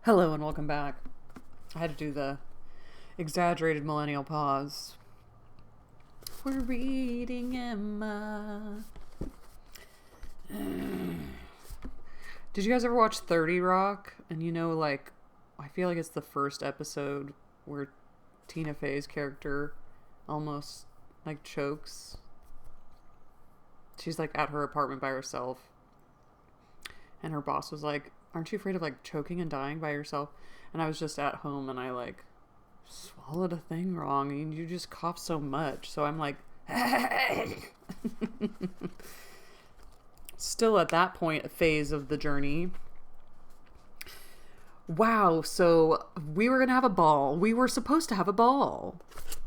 Hello and welcome back. I had to do the exaggerated millennial pause. We're reading Emma. Did you guys ever watch 30 Rock? And I feel like it's the first episode where Tina Fey's character almost chokes. She's at her apartment by herself. And her boss was like, "Aren't you afraid of choking and dying by yourself?" And I was just at home and I swallowed a thing wrong and you just cough so much. So I'm like, still at that phase of the journey. Wow. So we were going to have a ball. We were supposed to have a ball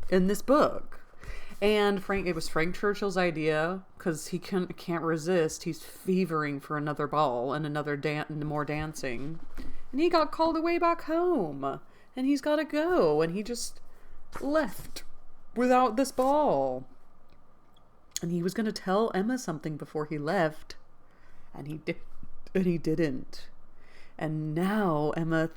in this book. And it was Frank Churchill's idea because he can't resist. He's fevering for another ball and more dancing. And he got called away back home. And he's got to go. And he just left without this ball. And he was going to tell Emma something before he left. And he didn't. And now Emma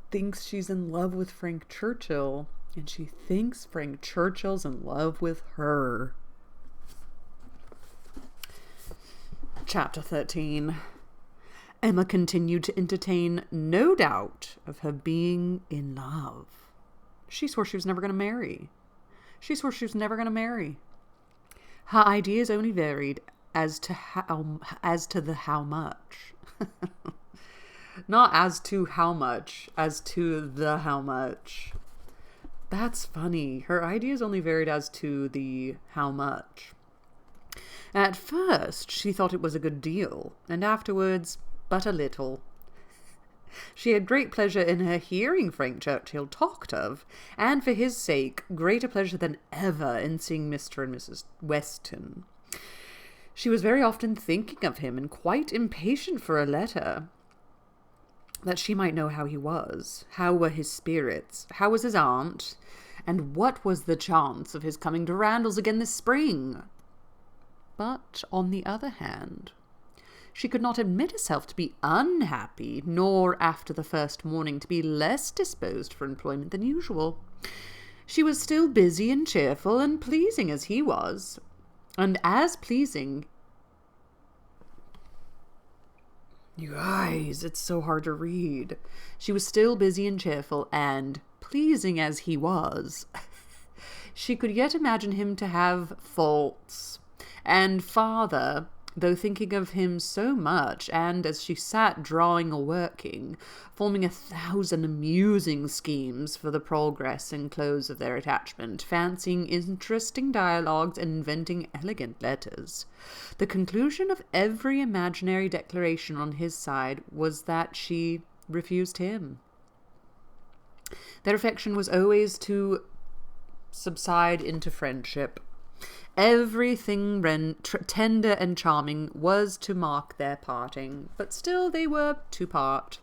thinks she's in love with Frank Churchill. And she thinks Frank Churchill's in love with her. Chapter 13. Emma continued to entertain no doubt of her being in love. She swore she was never going to marry. Her ideas only varied as to the how much. Not as to how much, as to the how much. That's funny. Her ideas only varied as to the how much. At first, she thought it was a good deal, and afterwards, but a little. She had great pleasure in her hearing Frank Churchill talked of, and for his sake, greater pleasure than ever in seeing Mr. and Mrs. Weston. She was very often thinking of him and quite impatient for a letter, that she might know how he was, how were his spirits, how was his aunt, and what was the chance of his coming to Randalls again this spring. But, on the other hand, she could not admit herself to be unhappy, nor, after the first morning, to be less disposed for employment than usual. She was still busy and cheerful and pleasing as he was, and as pleasing. You guys, it's so hard to read. She was still busy and cheerful and pleasing as he was. She could yet imagine him to have faults. And father, though thinking of him so much, and as she sat drawing or working, forming 1,000 amusing schemes for the progress and close of their attachment, fancying interesting dialogues and inventing elegant letters, the conclusion of every imaginary declaration on his side was that she refused him. Their affection was always to subside into friendship. Everything tender and charming was to mark their parting, but still they were to part.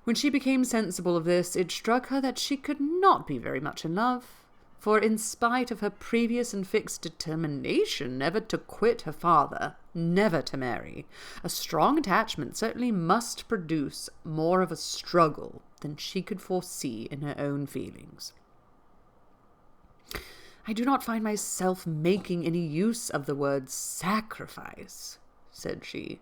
When she became sensible of this, it struck her that she could not be very much in love, for in spite of her previous and fixed determination never to quit her father, never to marry, a strong attachment certainly must produce more of a struggle than she could foresee in her own feelings. "I do not find myself making any use of the word sacrifice," said she.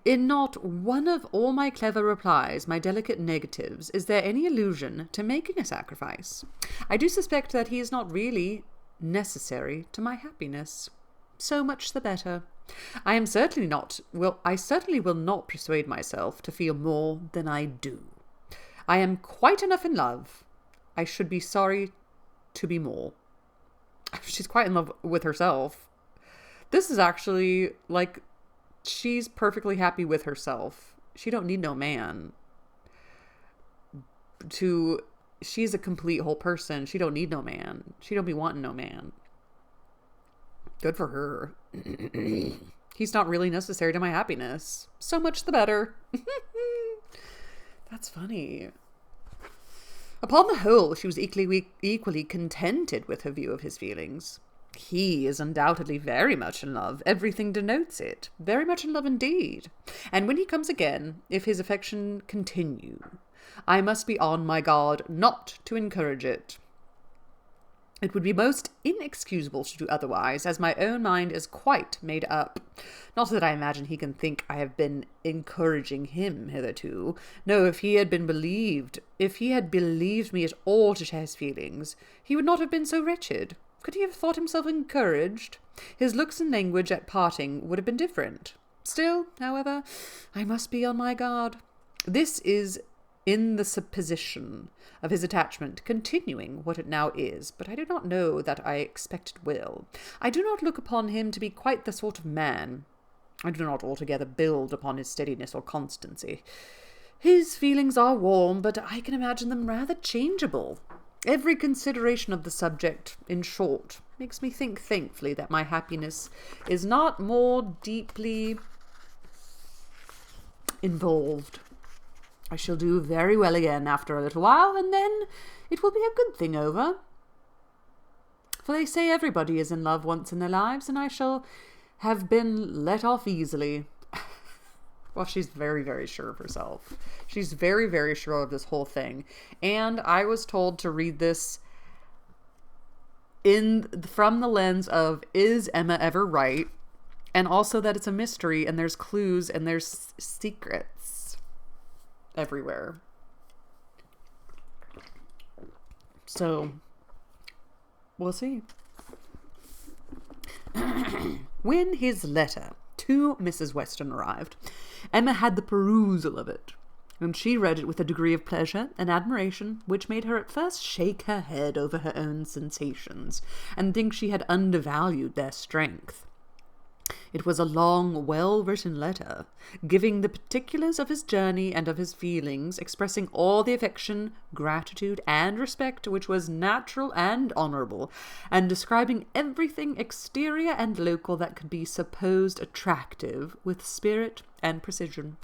"In not one of all my clever replies, my delicate negatives, is there any allusion to making a sacrifice. I do suspect that he is not really necessary to my happiness. So much the better. I certainly will not persuade myself to feel more than I do. I am quite enough in love. I should be sorry to be more." She's quite in love with herself. This is actually, she's perfectly happy with herself. She don't need no man. She's a complete whole person. She don't need no man. She don't be wanting no man. Good for her. He's not really necessary to my happiness. So much the better. That's funny. Upon the whole, she was equally contented with her view of his feelings. He is undoubtedly very much in love. Everything denotes it. Very much in love indeed. And when he comes again, if his affection continue, I must be on my guard not to encourage it. It would be most inexcusable to do otherwise, as my own mind is quite made up. Not that I imagine he can think I have been encouraging him hitherto. No, if he had believed me at all to share his feelings, he would not have been so wretched. Could he have thought himself encouraged? His looks and language at parting would have been different. Still, however, I must be on my guard. This is in the supposition of his attachment continuing what it now is, but I do not know that I expect it will. I do not look upon him to be quite the sort of man. I do not altogether build upon his steadiness or constancy. His feelings are warm, but I can imagine them rather changeable. Every consideration of the subject, in short, makes me think thankfully that my happiness is not more deeply involved. I shall do very well again after a little while, and then it will be a good thing over. For they say everybody is in love once in their lives, and I shall have been let off easily. Well, she's very, very sure of herself. She's very, very sure of this whole thing. And I was told to read this from the lens of, is Emma ever right? And also that it's a mystery, and there's clues, and there's secrets everywhere. So, we'll see. When his letter to Mrs. Weston arrived, Emma had the perusal of it, and she read it with a degree of pleasure and admiration which made her at first shake her head over her own sensations, and think she had undervalued their strength. It was a long, well-written letter, giving the particulars of his journey and of his feelings, expressing all the affection, gratitude, and respect which was natural and honourable, and describing everything exterior and local that could be supposed attractive with spirit and precision.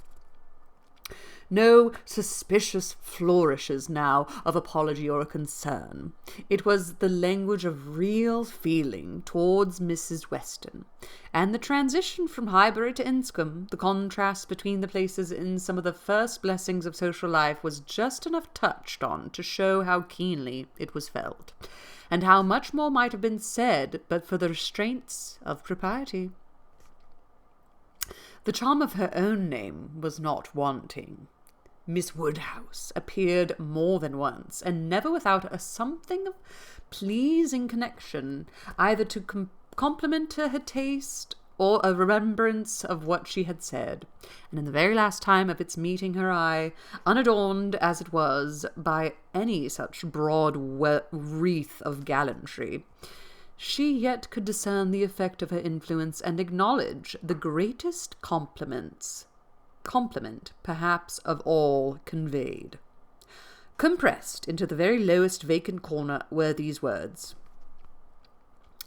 No suspicious flourishes now of apology or concern. It was the language of real feeling towards Mrs. Weston, and the transition from Highbury to Enscombe, the contrast between the places in some of the first blessings of social life, was just enough touched on to show how keenly it was felt, and how much more might have been said but for the restraints of propriety. The charm of her own name was not wanting. Miss Woodhouse appeared more than once, and never without a something of pleasing connection, either to compliment her taste or a remembrance of what she had said. And in the very last time of its meeting her eye, unadorned as it was by any such broad wreath of gallantry, she yet could discern the effect of her influence and acknowledge the greatest compliment perhaps of all conveyed. Compressed into the very lowest vacant corner were these words: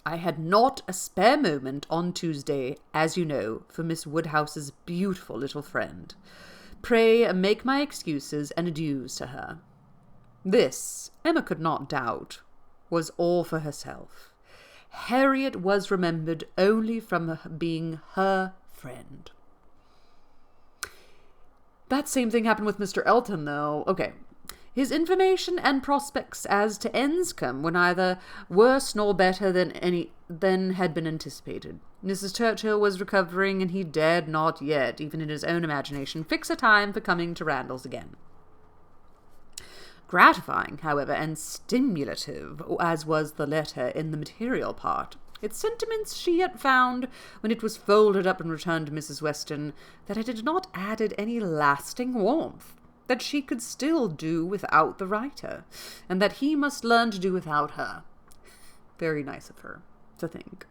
I had not a spare moment on Tuesday, as you know, for Miss Woodhouse's beautiful little friend. Pray make my excuses and adieus to her. This, Emma could not doubt, was all for herself. Harriet was remembered only from being her friend. That same thing happened with Mr. Elton, though. Okay. His information and prospects as to Enscombe were neither worse nor better than had been anticipated. Mrs. Churchill was recovering, and he dared not yet, even in his own imagination, fix a time for coming to Randalls again. Gratifying, however, and stimulative as was the letter in the material part, its sentiments she yet found, when it was folded up and returned to Mrs. Weston, that it had not added any lasting warmth, that she could still do without the writer, and that he must learn to do without her. Very nice of her to think.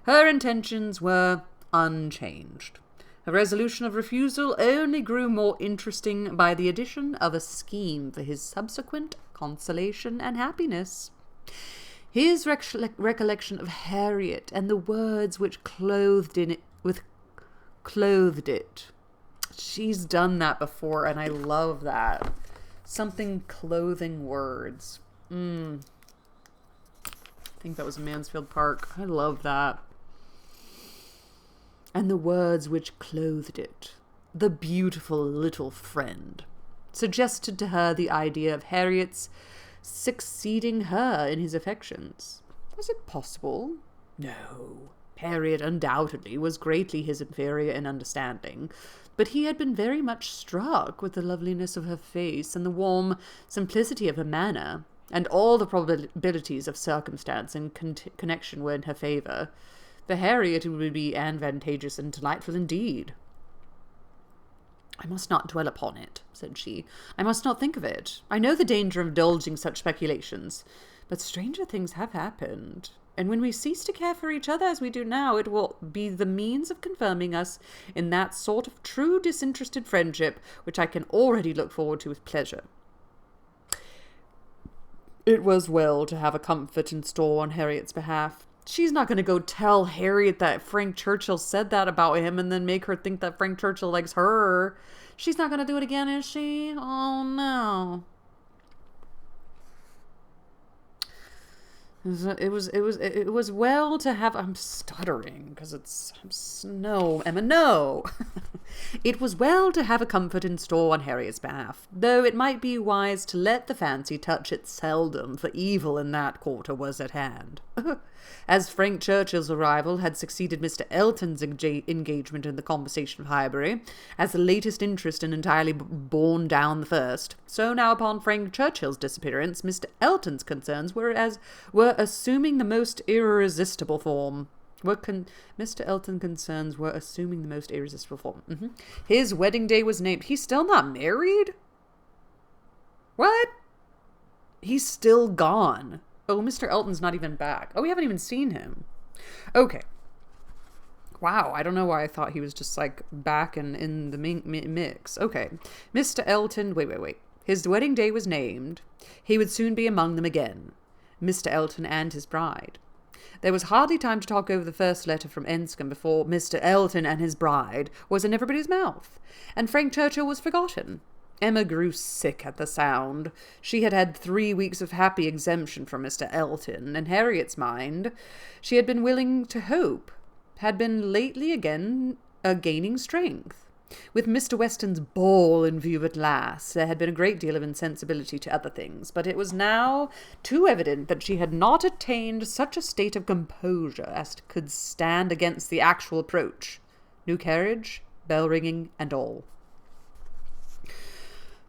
Her intentions were unchanged. Her resolution of refusal only grew more interesting by the addition of a scheme for his subsequent consolation and happiness. His recollection of Harriet and the words which clothed it. She's done that before, and I love that. Something clothing words. I think that was Mansfield Park. I love that. And the words which clothed it. The beautiful little friend. suggested to her the idea of Harriet's succeeding her in his affections. Was it possible? No. Harriet undoubtedly was greatly his inferior in understanding, but he had been very much struck with the loveliness of her face and the warm simplicity of her manner, and all the probabilities of circumstance and connection were in her favour. For Harriet it would be advantageous and delightful indeed. I must not dwell upon it, said she. I must not think of it. I know the danger of indulging such speculations, but stranger things have happened. And when we cease to care for each other as we do now, it will be the means of confirming us in that sort of true disinterested friendship which I can already look forward to with pleasure. It was well to have a comfort in store on Harriet's behalf. She's not going to go tell Harriet that Frank Churchill said that about him and then make her think that Frank Churchill likes her. She's not going to do it again, is she? Oh, no. It was well to have. I'm stuttering because no, Emma, no. It was well to have a comfort in store on Harriet's behalf, though it might be wise to let the fancy touch it seldom, for evil in that quarter was at hand. As Frank Churchill's arrival had succeeded Mr. Elton's engagement in the conversation of Highbury, as the latest interest and entirely borne down the first, so now upon Frank Churchill's disappearance, Mr. Elton's concerns were assuming the most irresistible form. Mr. Elton's concerns were assuming the most irresistible form. His wedding day was named. He's still not married? What? He's still gone. Oh, Mr. Elton's not even back. Oh, we haven't even seen him. Okay. Wow, I don't know why I thought he was just, like, back and in the mix. Okay. Mr. Elton, wait. His wedding day was named. He would soon be among them again. Mr. Elton and his bride. There was hardly time to talk over the first letter from Enscombe before Mr. Elton and his bride was in everybody's mouth, and Frank Churchill was forgotten. Emma grew sick at the sound. She had had 3 weeks of happy exemption from Mr. Elton, and Harriet's mind, she had been willing to hope, had been lately again gaining strength. With Mr. Weston's ball in view at last, there had been a great deal of insensibility to other things, but it was now too evident that she had not attained such a state of composure as could stand against the actual approach. New carriage, bell ringing, and all.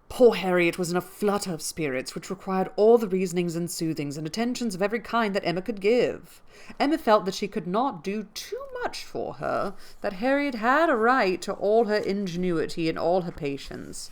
Poor Harriet was in a flutter of spirits which required all the reasonings and soothings and attentions of every kind that Emma could give. Emma felt that she could not do too much for her, that Harriet had a right to all her ingenuity and all her patience.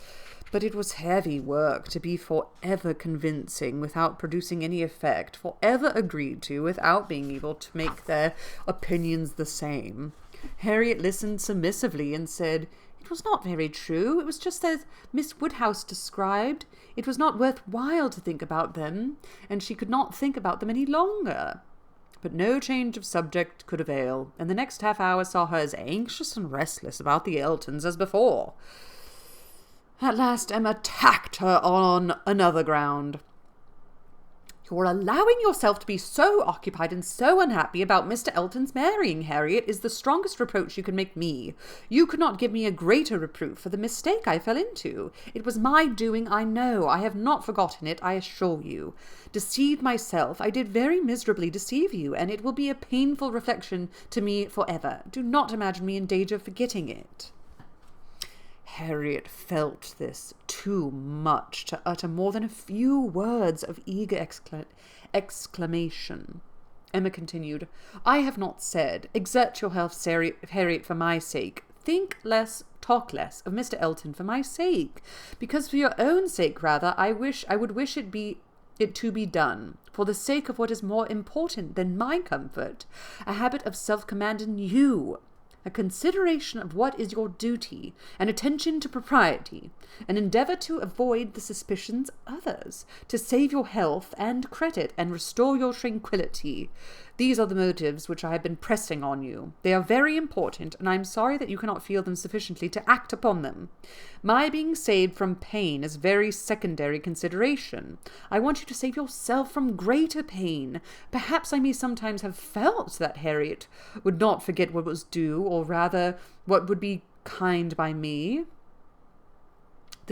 But it was heavy work to be forever convincing without producing any effect, forever agreed to without being able to make their opinions the same. Harriet listened submissively and said, "It was not very true. It was just as Miss Woodhouse described. It was not worth while to think about them, and she could not think about them any longer." But no change of subject could avail, and the next half-hour saw her as anxious and restless about the Eltons as before. At last Emma attacked her on another ground. "Your allowing yourself to be so occupied and so unhappy about Mr. Elton's marrying Harriet is the strongest reproach you can make me. You could not give me a greater reproof for the mistake I fell into. It was my doing, I know. I have not forgotten it, I assure you. Deceived myself, I did very miserably deceive you, and it will be a painful reflection to me forever. Do not imagine me in danger of forgetting it." Harriet felt this too much to utter more than a few words of eager exclamation. Emma continued, "I have not said, exert your health, Harriet, for my sake. Think less, talk less of Mr. Elton for my sake. Because for your own sake, rather, I would wish it to be done, for the sake of what is more important than my comfort, a habit of self-command in you, a consideration of what is your duty, an attention to propriety, an endeavour to avoid the suspicions of others, to save your health and credit, and restore your tranquillity. These are the motives which I have been pressing on you. They are very important, and I am sorry that you cannot feel them sufficiently to act upon them. My being saved from pain is very secondary consideration. I want you to save yourself from greater pain. Perhaps I may sometimes have felt that Harriet would not forget what was due, or rather what would be kind by me.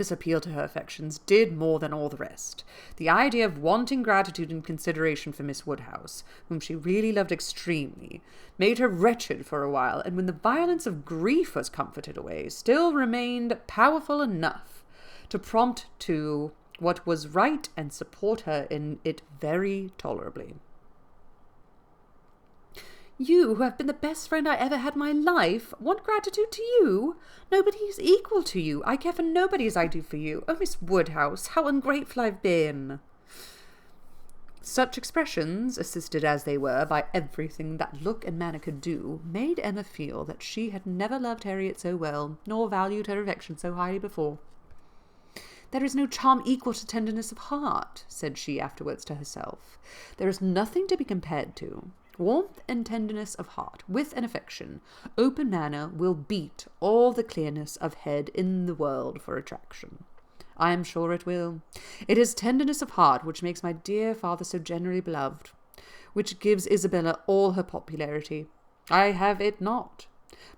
This appeal to her affections did more than all the rest. The idea of wanting gratitude and consideration for Miss Woodhouse, whom she really loved extremely, made her wretched for a while, and when the violence of grief was comforted away, still remained powerful enough to prompt to what was right and support her in it very tolerably. You, who have been the best friend I ever had in my life, want gratitude to you? Nobody is equal to you. I care for nobody as I do for you. Oh, Miss Woodhouse, how ungrateful I've been. Such expressions, assisted as they were by everything that look and manner could do, made Emma feel that she had never loved Harriet so well, nor valued her affection so highly before. There is no charm equal to tenderness of heart, said she afterwards to herself. There is nothing to be compared to. Warmth and tenderness of heart, with an affection, open manner, will beat all the clearness of head in the world for attraction. I am sure it will. It is tenderness of heart which makes my dear father so generally beloved, which gives Isabella all her popularity. I have it not,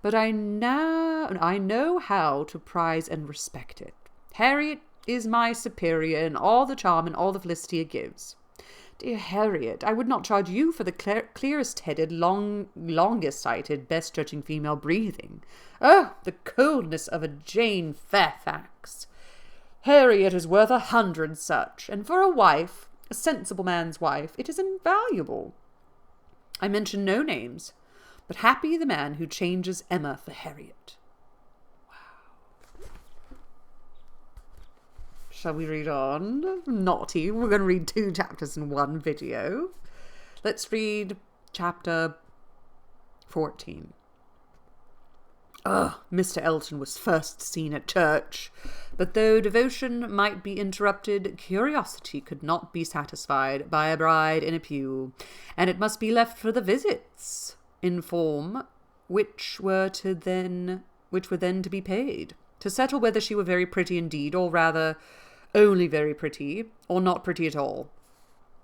but I know how to prize and respect it. Harriet is my superior in all the charm and all the felicity it gives. Dear Harriet, I would not charge you for the clearest-headed, longest-sighted, best-judging female breathing. Oh, the coldness of a Jane Fairfax! Harriet is worth 100 such, and for a wife, a sensible man's wife, it is invaluable. I mention no names, but happy the man who changes Emma for Harriet. Shall we read on? Naughty. We're going to read 2 chapters in one video. Let's read chapter 14. Mr. Elton was first seen at church, but though devotion might be interrupted, curiosity could not be satisfied by a bride in a pew, and it must be left for the visits in form which were then to be paid, to settle whether she were very pretty indeed, or rather only very pretty, or not pretty at all.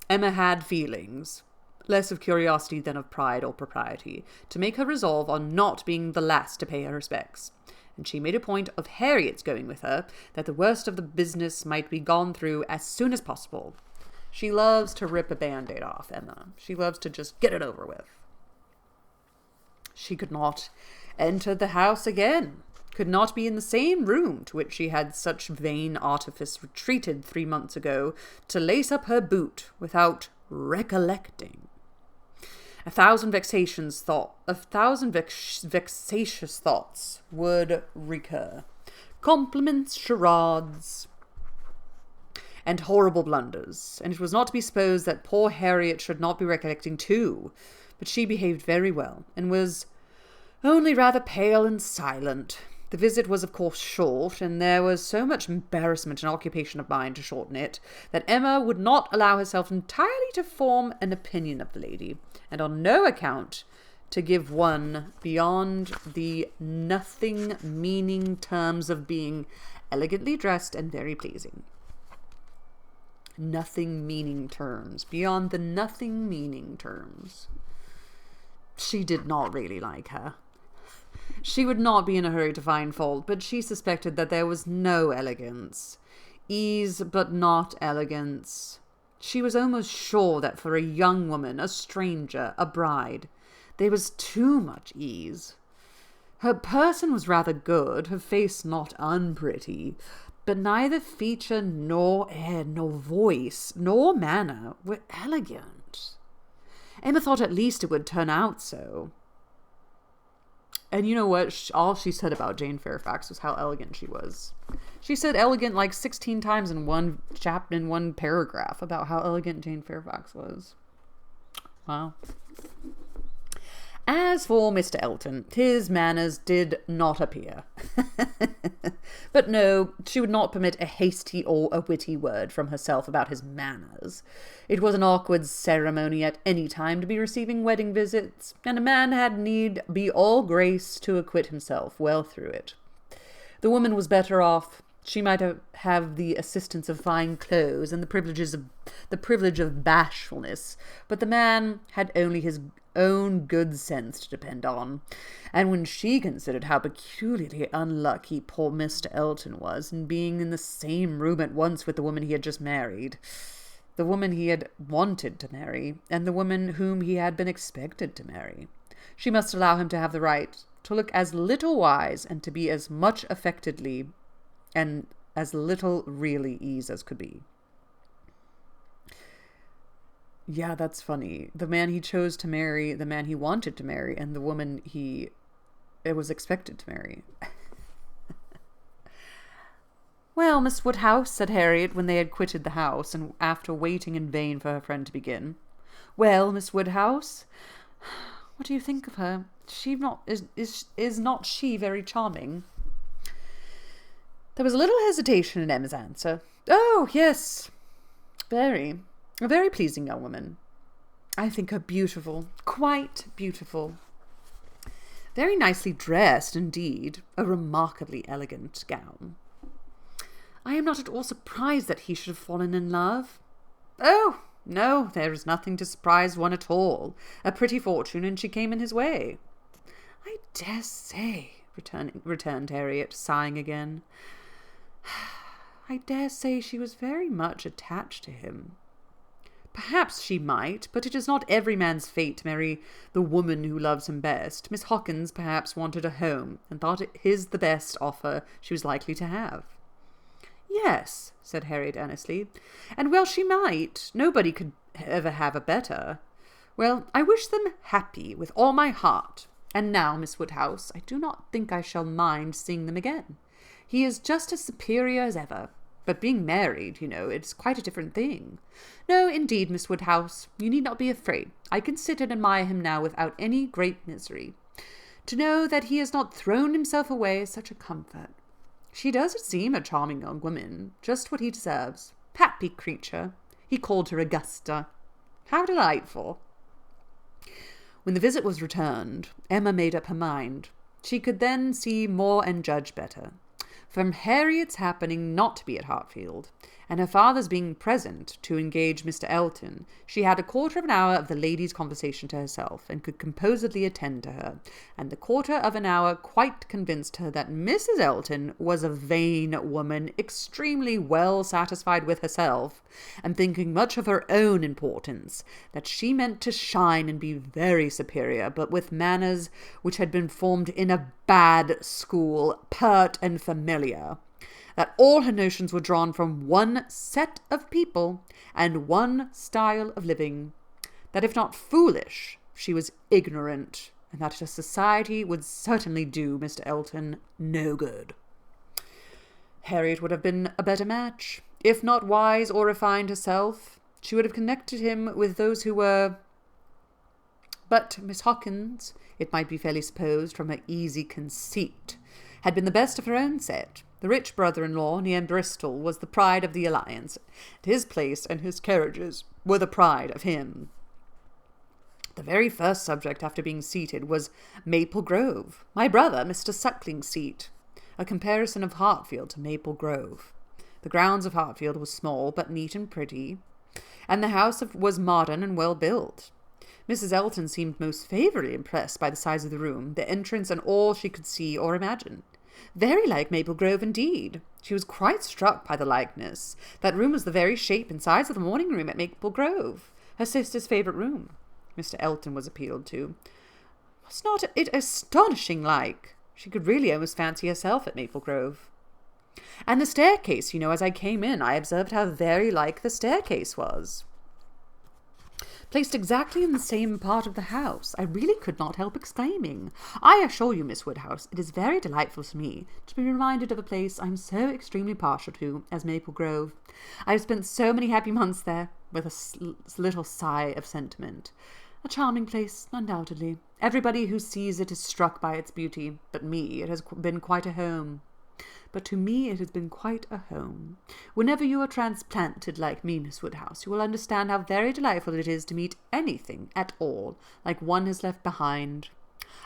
Emma had feelings, less of curiosity than of pride or propriety, to make her resolve on not being the last to pay her respects, and she made a point of Harriet's going with her, that the worst of the business might be gone through as soon as possible. She loves to rip a Band-Aid off, Emma. She loves to just get it over with. She could not enter the house again, could not be in the same room to which she had such vain artifice retreated 3 months ago to lace up her boot without recollecting. A thousand vexatious thoughts would recur. Compliments, charades, and horrible blunders, and it was not to be supposed that poor Harriet should not be recollecting too, but she behaved very well, and was only rather pale and silent. The visit was of course short, and there was so much embarrassment and occupation of mind to shorten it, that Emma would not allow herself entirely to form an opinion of the lady, and on no account to give one beyond the nothing-meaning terms of being elegantly dressed and very pleasing. Nothing-meaning terms. Beyond the nothing-meaning terms. She did not really like her. She would not be in a hurry to find fault, but she suspected that there was no elegance. Ease, but not elegance. She was almost sure that for a young woman, a stranger, a bride, there was too much ease. Her person was rather good, her face not unpretty, but neither feature nor air nor voice nor manner were elegant. Emma thought at least it would turn out so. And you know what? All she said about Jane Fairfax was how elegant she was. She said elegant like 16 times in one paragraph about how elegant Jane Fairfax was. Wow. As for Mr. Elton, his manners did not appear. But no, she would not permit a hasty or a witty word from herself about his manners. It was an awkward ceremony at any time to be receiving wedding visits, and a man had need be all grace to acquit himself well through it. The woman was better off. She might have the assistance of fine clothes and the privilege of bashfulness, but the man had only his own good sense to depend on, and when she considered how peculiarly unlucky poor Mr. Elton was in being in the same room at once with the woman he had just married, the woman he had wanted to marry, and the woman whom he had been expected to marry, she must allow him to have the right to look as little wise and to be as much affectedly and as little really ease as could be. Yeah, that's funny. The man he chose to marry, the man he wanted to marry, and the woman he was expected to marry. Well, Miss Woodhouse, said Harriet when they had quitted the house, and after waiting in vain for her friend to begin. Well, Miss Woodhouse, what do you think of her? Is not she very charming? There was a little hesitation in Emma's answer. Oh, yes, very. A very pleasing young woman. I think her beautiful, quite beautiful. Very nicely dressed, indeed. A remarkably elegant gown. I am not at all surprised that he should have fallen in love. Oh, no, there is nothing to surprise one at all. A pretty fortune, and she came in his way. I dare say, returned Harriet, sighing again. I dare say she was very much attached to him. Perhaps she might, but it is not every man's fate to marry the woman who loves him best. Miss Hawkins perhaps wanted a home, and thought it his the best offer she was likely to have. Yes, said Harriet earnestly, and well she might. Nobody could ever have a better. Well, I wish them happy with all my heart. And now, Miss Woodhouse, I do not think I shall mind seeing them again. He is just as superior as ever. But being married, you know, it's quite a different thing. No, indeed, Miss Woodhouse, you need not be afraid. I can sit and admire him now without any great misery. To know that he has not thrown himself away is such a comfort. She does seem a charming young woman, just what he deserves. Happy creature. He called her Augusta. How delightful. When the visit was returned, Emma made up her mind. She could then see more and judge better. From Harriet's happening not to be at Hartfield, and her father's being present to engage Mr. Elton, she had a quarter of an hour of the lady's conversation to herself, and could composedly attend to her, and the quarter of an hour quite convinced her that Mrs. Elton was a vain woman, extremely well satisfied with herself, and thinking much of her own importance, that she meant to shine and be very superior, but with manners which had been formed in a bad school, pert and familiar, that all her notions were drawn from one set of people and one style of living, that if not foolish, she was ignorant, and that her society would certainly do Mr. Elton no good. Harriet would have been a better match. If not wise or refined herself, she would have connected him with those who were. But Miss Hawkins, it might be fairly supposed from her easy conceit, had been the best of her own set. The rich brother-in-law near Bristol was the pride of the alliance, and his place and his carriages were the pride of him. The very first subject after being seated was Maple Grove, my brother Mr. Suckling's seat, a comparison of Hartfield to Maple Grove. The grounds of Hartfield were small, but neat and pretty, and the house was modern and well built. Mrs. Elton seemed most favourably impressed by the size of the room, the entrance, and all she could see or imagine. Very like Maple Grove indeed. She was quite struck by the likeness. That room was the very shape and size of the morning room at Maple Grove, her sister's favourite room. Mr. Elton was appealed to. Was not it astonishing like? She could really almost fancy herself at Maple Grove. And the staircase, you know, as I came in, I observed how very like the staircase was. Placed exactly in the same part of the house, I really could not help exclaiming. I assure you, Miss Woodhouse, it is very delightful to me to be reminded of a place I am so extremely partial to as Maple Grove. I have spent so many happy months there, with a little sigh of sentiment. A charming place, undoubtedly. Everybody who sees it is struck by its beauty, but me it has been quite a home. But to me it has been quite a home. Whenever you are transplanted like me, Miss Woodhouse, you will understand how very delightful it is to meet anything at all like one has left behind.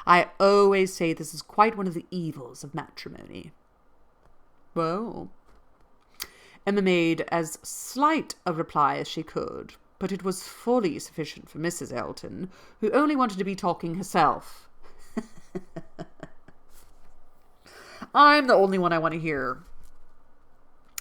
I always say this is quite one of the evils of matrimony. Well, Emma made as slight a reply as she could, but it was fully sufficient for Mrs. Elton, who only wanted to be talking herself. I'm the only one I want to hear.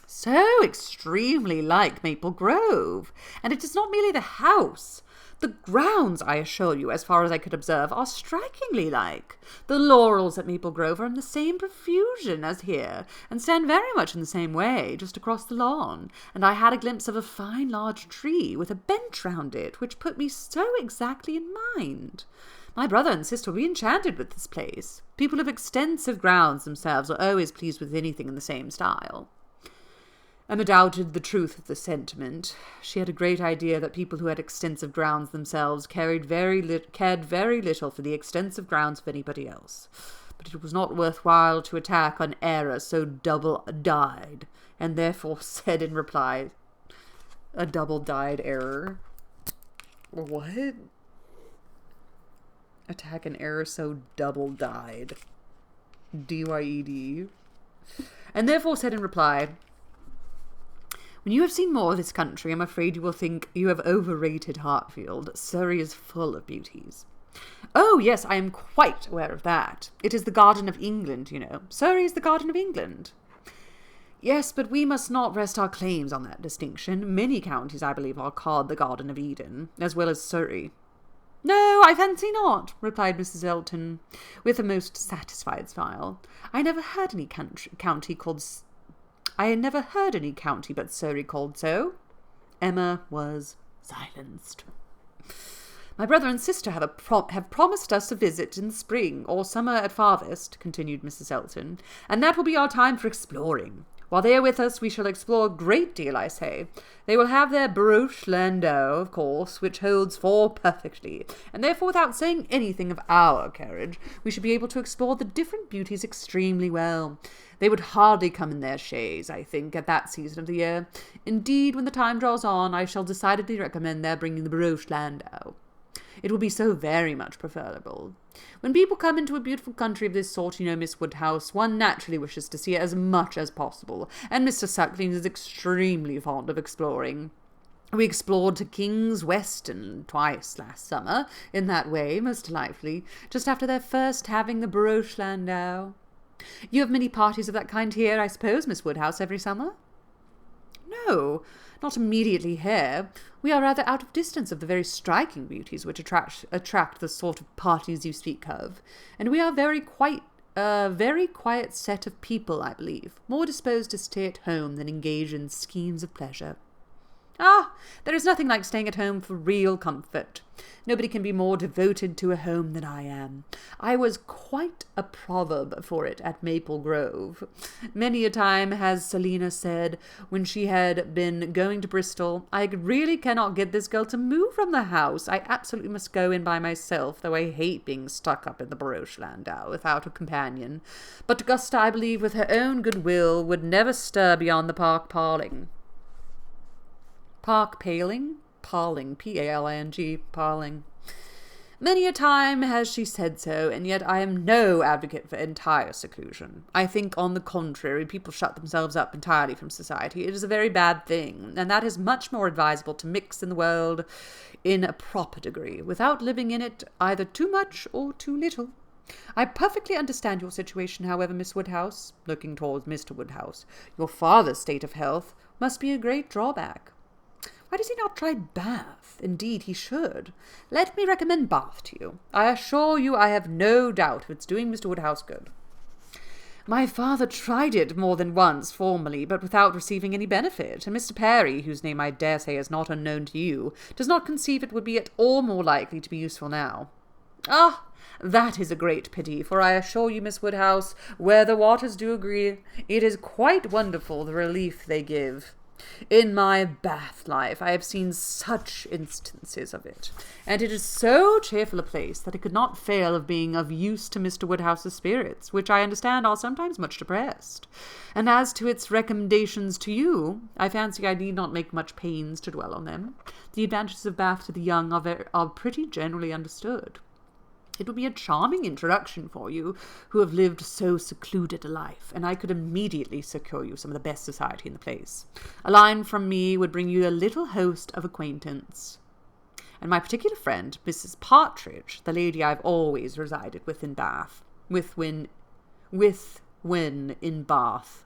So extremely like Maple Grove. And it is not merely the house. The grounds, I assure you, as far as I could observe, are strikingly like. The laurels at Maple Grove are in the same profusion as here, and stand very much in the same way, just across the lawn. And I had a glimpse of a fine large tree, with a bench round it, which put me so exactly in mind. My brother and sister will be enchanted with this place. People of extensive grounds themselves are always pleased with anything in the same style. Emma doubted the truth of the sentiment. She had a great idea that people who had extensive grounds themselves cared very little for the extensive grounds of anybody else. But it was not worthwhile to attack an error so double-dyed, and therefore said in reply, a double-dyed error? What? Attack an error so double-dyed. D-Y-E-D. And therefore said in reply, when you have seen more of this country, I'm afraid you will think you have overrated Hartfield. Surrey is full of beauties. Oh, yes, I am quite aware of that. It is the Garden of England, you know. Surrey is the Garden of England. Yes, but we must not rest our claims on that distinction. Many counties, I believe, are called the Garden of Eden, as well as Surrey. No, I fancy not, replied Mrs. Elton, with a most satisfied smile. I never heard any county but Surrey called so. Emma was silenced. My brother and sister have promised us a visit in the spring or summer at farthest, continued Mrs. Elton, and that will be our time for exploring. While they are with us, we shall explore a great deal, I say. They will have their barouche landau, of course, which holds 4 perfectly, and therefore, without saying anything of our carriage, we should be able to explore the different beauties extremely well. They would hardly come in their chaise, I think, at that season of the year. Indeed, when the time draws on, I shall decidedly recommend their bringing the barouche landau. It will be so very much preferable. When people come into a beautiful country of this sort, you know, Miss Woodhouse, one naturally wishes to see it as much as possible, and Mr. Suckling is extremely fond of exploring. We explored to King's Weston twice last summer, in that way, most delightfully, just after their first having the barouche landau. You have many parties of that kind here, I suppose, Miss Woodhouse, every summer? No, not immediately here. We are rather out of distance of the very striking beauties which attract the sort of parties you speak of, and we are a very quiet set of people, I believe, more disposed to stay at home than engage in schemes of pleasure. Ah, there is nothing like staying at home for real comfort. Nobody can be more devoted to a home than I am. I was quite a proverb for it at Maple Grove. Many a time has Selina said, when she had been going to Bristol, I really cannot get this girl to move from the house. I absolutely must go in by myself, though I hate being stuck up in the barouche landau without a companion. But Augusta, I believe, with her own good will, would never stir beyond the park paling. Park paling? Paling. P-A-L-I-N-G. Paling. Many a time has she said so, and yet I am no advocate for entire seclusion. I think, on the contrary, people shut themselves up entirely from society. It is a very bad thing, and that is much more advisable to mix in the world in a proper degree, without living in it either too much or too little. I perfectly understand your situation, however, Miss Woodhouse, looking towards Mr. Woodhouse. Your father's state of health must be a great drawback. Why does he not try Bath? Indeed, he should. Let me recommend Bath to you. I assure you I have no doubt of its doing Mr. Woodhouse good. My father tried it more than once formerly, but without receiving any benefit, and Mr. Perry, whose name I dare say is not unknown to you, does not conceive it would be at all more likely to be useful now. Ah, that is a great pity, for I assure you, Miss Woodhouse, where the waters do agree, it is quite wonderful the relief they give. In my Bath life I have seen such instances of it, and it is so cheerful a place that it could not fail of being of use to Mr. Woodhouse's spirits, which I understand are sometimes much depressed. And as to its recommendations to you, I fancy I need not make much pains to dwell on them. The advantages of Bath to the young are pretty generally understood. It would be a charming introduction for you, who have lived so secluded a life, and I could immediately secure you some of the best society in the place. A line from me would bring you a little host of acquaintance. And my particular friend, Mrs. Partridge, the lady I've always resided with in Bath, when in Bath,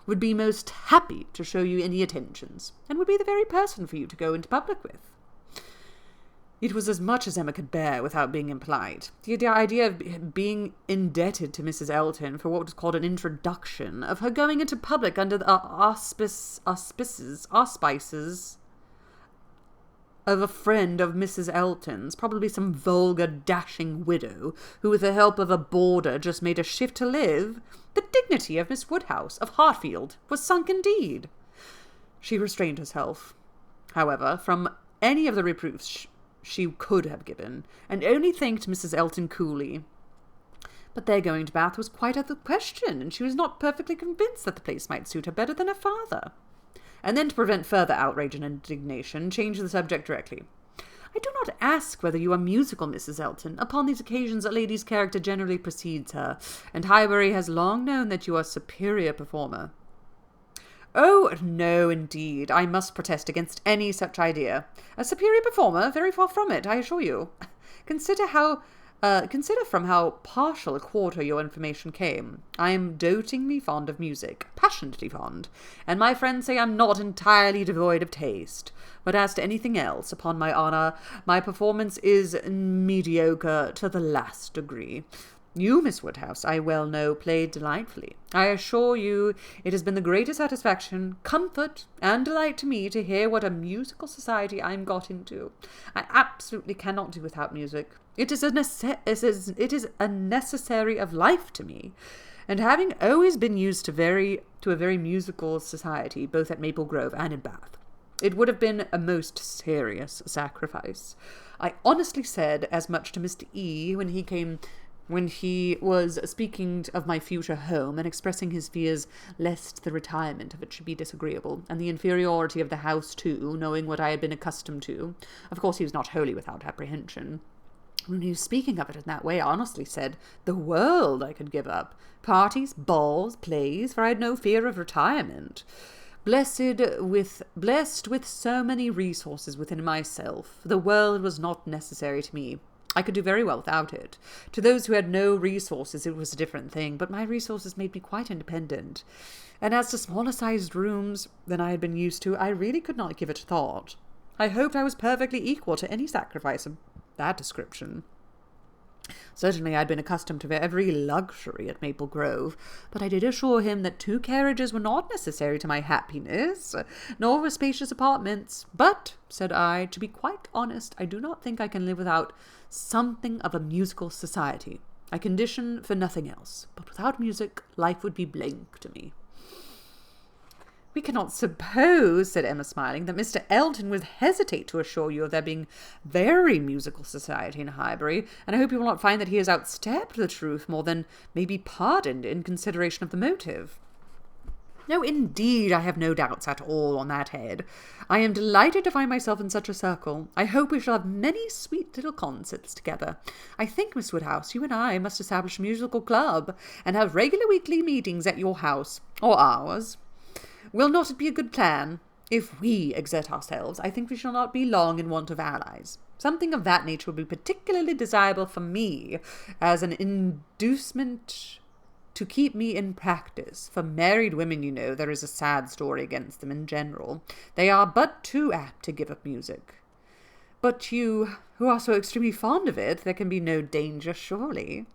would be most happy to show you any attentions, and would be the very person for you to go into public with. It was as much as Emma could bear without being impolite. The idea of being indebted to Mrs. Elton for what was called an introduction, of her going into public under the auspices of a friend of Mrs. Elton's, probably some vulgar, dashing widow, who with the help of a boarder just made a shift to live. The dignity of Miss Woodhouse, of Hartfield, was sunk indeed. She restrained herself, however, from any of the reproofs she could have given, and only thanked Mrs. Elton coolly. But their going to Bath was quite out of the question, and she was not perfectly convinced that the place might suit her better than her father. And then, to prevent further outrage and indignation, changed the subject directly. I do not ask whether you are musical, Mrs. Elton. Upon these occasions a lady's character generally precedes her, and Highbury has long known that you are a superior performer. Oh, no, indeed. I must protest against any such idea. A superior performer? Very far from it, I assure you. Consider from how partial a quarter your information came. I am dotingly fond of music, passionately fond, and my friends say I'm not entirely devoid of taste. But as to anything else, upon my honour, my performance is mediocre to the last degree. You, Miss Woodhouse, I well know, played delightfully. I assure you it has been the greatest satisfaction, comfort, and delight to me to hear what a musical society I am got into. I absolutely cannot do without music. It is a necessary of life to me, and having always been used to a very musical society, both at Maple Grove and in Bath, it would have been a most serious sacrifice. I honestly said as much to Mr. E. when he was speaking of my future home and expressing his fears lest the retirement of it should be disagreeable, and the inferiority of the house too, knowing what I had been accustomed to. Of course he was not wholly without apprehension. When he was speaking of it in that way, I honestly said the world I could give up. Parties, balls, plays, for I had no fear of retirement. Blessed with so many resources within myself, the world was not necessary to me. I could do very well without it. To those who had no resources it was a different thing, but my resources made me quite independent. And as to smaller-sized rooms than I had been used to, I really could not give it a thought. I hoped I was perfectly equal to any sacrifice of that description. Certainly I had been accustomed to every luxury at Maple Grove, but I did assure him that 2 carriages were not necessary to my happiness, nor were spacious apartments. But, said I, to be quite honest, I do not think I can live without something of a musical society. I condition for nothing else, but without music life would be blank to me. We cannot suppose, said Emma, smiling, that Mr. Elton would hesitate to assure you of there being very musical society in Highbury, and I hope you will not find that he has outstepped the truth more than may be pardoned in consideration of the motive. No, indeed, I have no doubts at all on that head. I am delighted to find myself in such a circle. I hope we shall have many sweet little concerts together. I think, Miss Woodhouse, you and I must establish a musical club, and have regular weekly meetings at your house, or ours. Will not it be a good plan? If we exert ourselves, I think we shall not be long in want of allies. Something of that nature would be particularly desirable for me, as an inducement to keep me in practice. For married women, you know, there is a sad story against them in general. They are but too apt to give up music. But you, who are so extremely fond of it, there can be no danger, surely.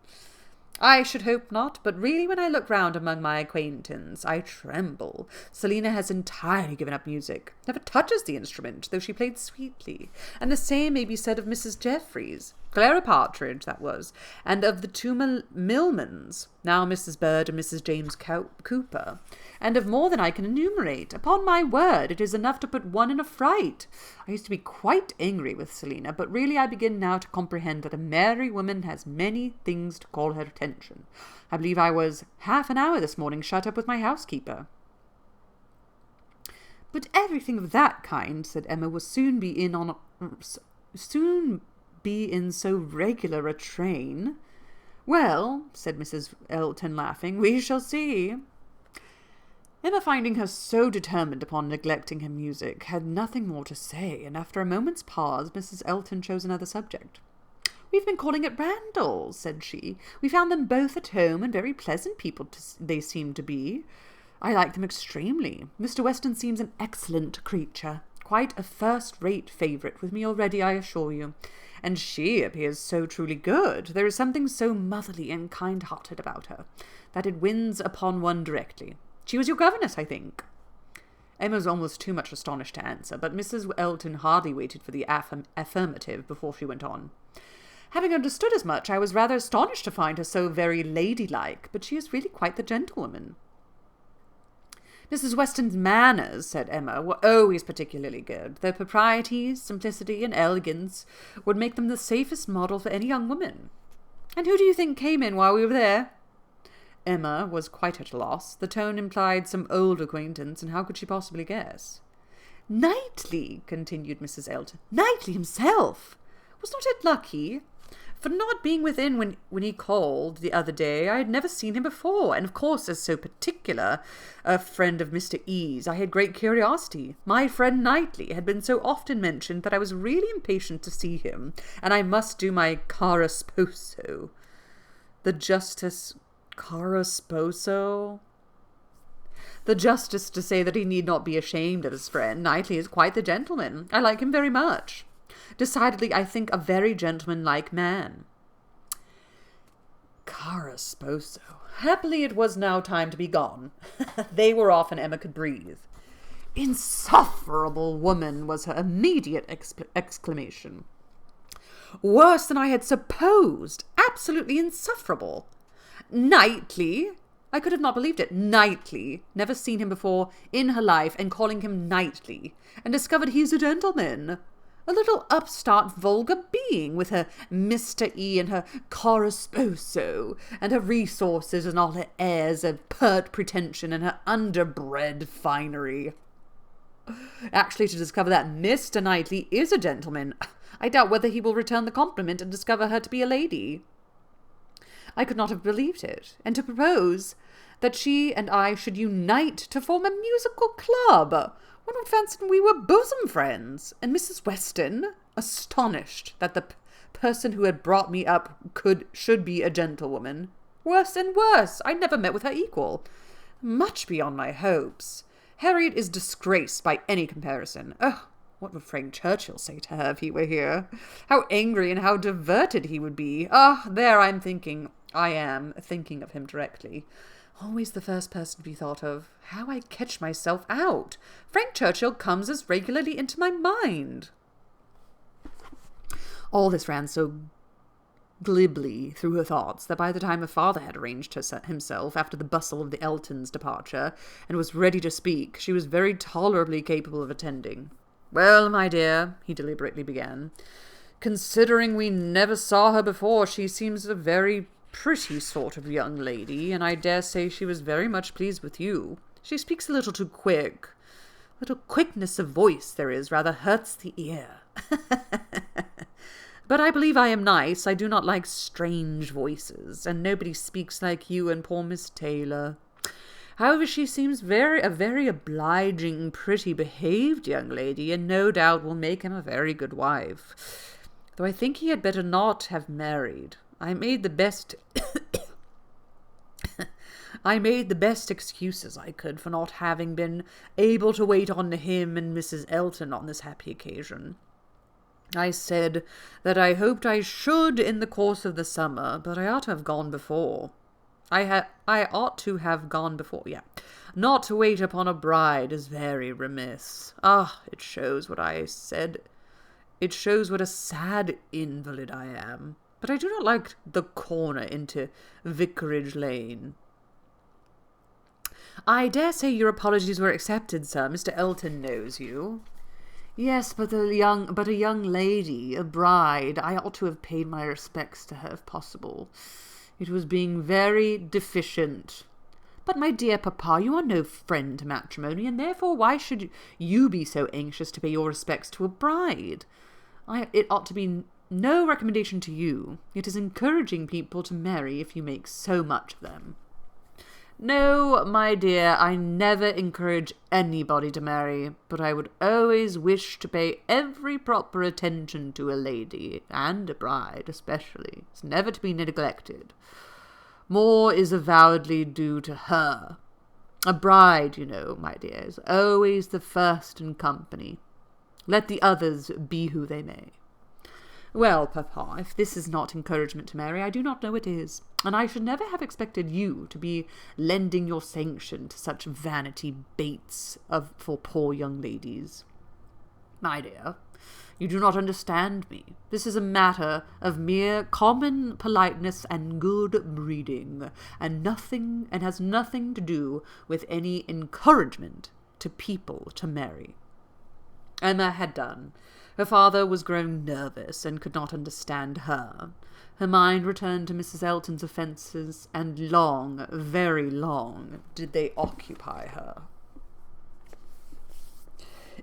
I should hope not, but really when I look round among my acquaintance, I tremble. Selina has entirely given up music, never touches the instrument, though she played sweetly, and the same may be said of Mrs. Jeffreys, Clara Partridge, that was, and of the 2 Millmans, now Mrs. Bird and Mrs. James Cooper, and of more than I can enumerate. Upon my word, it is enough to put one in a fright. I used to be quite angry with Selina, but really I begin now to comprehend that a merry woman has many things to call her attention. I believe I was half an hour this morning shut up with my housekeeper. But everything of that kind, said Emma, will soon be in so regular a train." "Well," said Mrs. Elton, laughing, "we shall see." Emma, finding her so determined upon neglecting her music, had nothing more to say, and after a moment's pause, Mrs. Elton chose another subject. "We've been calling at Randall's," said she. "We found them both at home, and very pleasant people they seem to be. I like them extremely. Mr. Weston seems an excellent creature, quite a first-rate favourite with me already, I assure you. And she appears so truly good. There is something so motherly and kind-hearted about her, that it wins upon one directly. She was your governess, I think." Emma was almost too much astonished to answer, but Mrs. Elton hardly waited for the affirmative before she went on. "Having understood as much, I was rather astonished to find her so very ladylike, but she is really quite the gentlewoman." "Mrs. Weston's manners," said Emma, "were always particularly good. Their propriety, simplicity, and elegance would make them the safest model for any young woman." "And who do you think came in while we were there?" Emma was quite at a loss. The tone implied some old acquaintance, and how could she possibly guess? "Knightley," continued Mrs. Elton. "Knightley himself. Was not it lucky? For not being within when he called the other day, I had never seen him before, and of course, as so particular a friend of Mr. E.'s, I had great curiosity. My friend Knightley had been so often mentioned that I was really impatient to see him, and I must do my caro sposo." The justice... Caro sposo? The justice to say that he need not be ashamed of his friend. Knightley is quite the gentleman. I like him very much. Decidedly, I think, a very gentlemanlike man. Caro sposo. Happily it was now time to be gone. They were off, and Emma could breathe. "Insufferable woman," was her immediate exclamation. "Worse than I had supposed. Absolutely insufferable. Knightley! I could have not believed it. Knightley! Never seen him before in her life, and calling him Knightley, and discovered he's a gentleman. A little upstart vulgar being, with her Mr. E. and her caro sposo, and her resources and all her airs of pert pretension and her underbred finery. Actually, to discover that Mr. Knightley is a gentleman, I doubt whether he will return the compliment and discover her to be a lady. I could not have believed it. And to propose that she and I should unite to form a musical club. One would fancy we were bosom friends. And Mrs. Weston, astonished that the person who had brought me up should be a gentlewoman. Worse and worse. I never met with her equal. Much beyond my hopes. Harriet is disgraced by any comparison. Oh, what would Frank Churchill say to her if he were here? How angry and how diverted he would be. Ah, there I am thinking of him directly. Always the first person to be thought of. How I catch myself out. Frank Churchill comes as regularly into my mind. All this ran so glibly through her thoughts that by the time her father had arranged himself after the bustle of the Eltons' departure and was ready to speak, she was very tolerably capable of attending. "Well, my dear," he deliberately began, "considering we never saw her before, she seems a very pretty sort of young lady, and I dare say she was very much pleased with you. She speaks a little too quick. A little quickness of voice there is rather hurts the ear. But I believe I am nice. I do not like strange voices, and nobody speaks like you and poor Miss Taylor. However, she seems a very obliging, pretty behaved young lady, and no doubt will make him a very good wife. Though I think he had better not have married. I made the best excuses I could for not having been able to wait on him and Mrs. Elton on this happy occasion. I said that I hoped I should in the course of the summer, but I ought to have gone before. I ought to have gone before, yeah. Not to wait upon a bride is very remiss. Ah, it shows what I said. It shows what a sad invalid I am. But I do not like the corner into Vicarage Lane." "I dare say your apologies were accepted, sir. Mr. Elton knows you." "Yes, but a young lady, a bride. I ought to have paid my respects to her if possible. It was being very deficient." "But, my dear papa, you are no friend to matrimony, and therefore why should you be so anxious to pay your respects to a bride? It ought to be No recommendation to you. It is encouraging people to marry if you make so much of them. No, my dear, I never encourage anybody to marry, but I would always wish to pay every proper attention to a lady, and a bride especially. It's never to be neglected. More is avowedly due to her. A bride, you know, my dear, is always the first in company. Let the others be who they may. Well, Papa, if this is not encouragement to marry, I do not know what is, and I should never have expected you to be lending your sanction to such vanity baits for poor young ladies. My dear, you do not understand me. This is a matter of mere common politeness and good breeding, and has nothing to do with any encouragement to people to marry. Emma had done. Her father was growing nervous and could not understand her. Her mind returned to Mrs. Elton's offences, and long, very long, did they occupy her.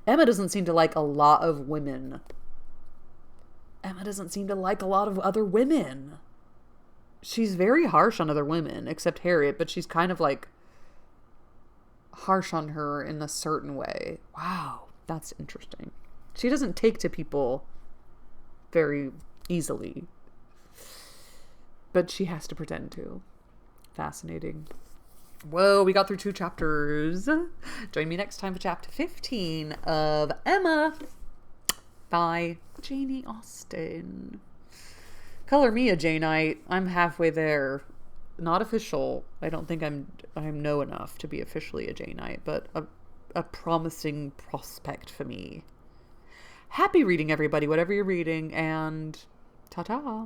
Emma doesn't seem to like a lot of women. Emma doesn't seem to like a lot of other women. She's very harsh on other women, except Harriet, but she's kind of like harsh on her in a certain way. Wow, that's interesting. She doesn't take to people very easily, but she has to pretend to. Fascinating. Whoa, we got through 2 chapters. Join me next time for chapter 15 of Emma by Jane Austen. Color me a Janeite. I'm halfway there. Not official. I don't think I'm know enough to be officially a Janeite, but a promising prospect for me. Happy reading, everybody, whatever you're reading, and ta-ta.